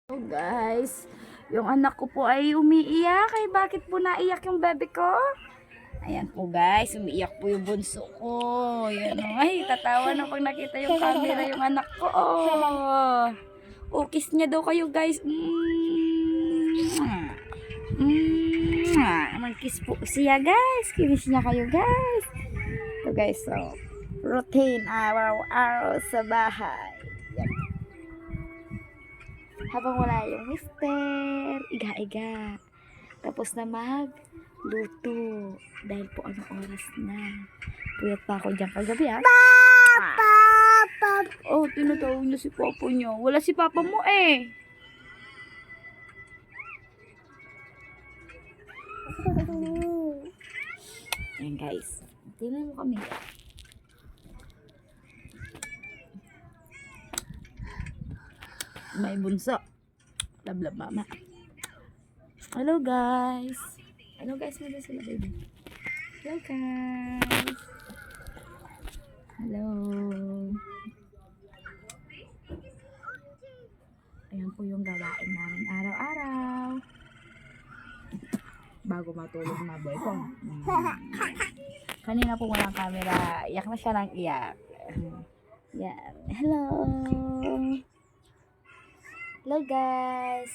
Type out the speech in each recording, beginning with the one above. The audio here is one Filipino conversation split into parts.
Oh guys, yung anak ko po ay umiiyak. Ay bakit po naiyak yung bebe ko? Ayan po guys, umiiyak po yung bunso ko. Yan o. Ay, tatawa na pag nakita yung camera yung anak ko. Oh. Kiss niya daw kayo guys. Mag-kiss po siya guys. Kiss niya kayo guys. So guys, so routine araw-araw sa bahay. Yan. Habang wala yung mister, iga-iga. Tapos na magluto. Dahil po anong oras na. Puyat pa ako dyan kagabi ha. Papa! Oh, tinatawag na si papa niya. Wala si papa mo eh. Ayan guys. Tingnan mo kami. May bunso. Love mama. Hello guys. Hello guys, muna sila baby. Hello guys. Hello. Ayan po yung gawain namin araw-araw. Bago matulog na boy ko. Kanina po walang camera. Iyak na siya ng iyak. Yan. Hello. Hello guys.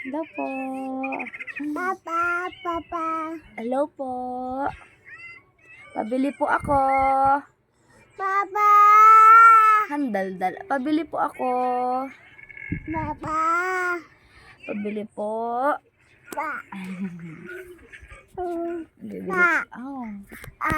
Hello po. Papa. Hello po. Pabili po ako. Papa. Handal-dal. Pabili po ako. Papa. Pabili po. Pa. Bibili. Pa. Oh.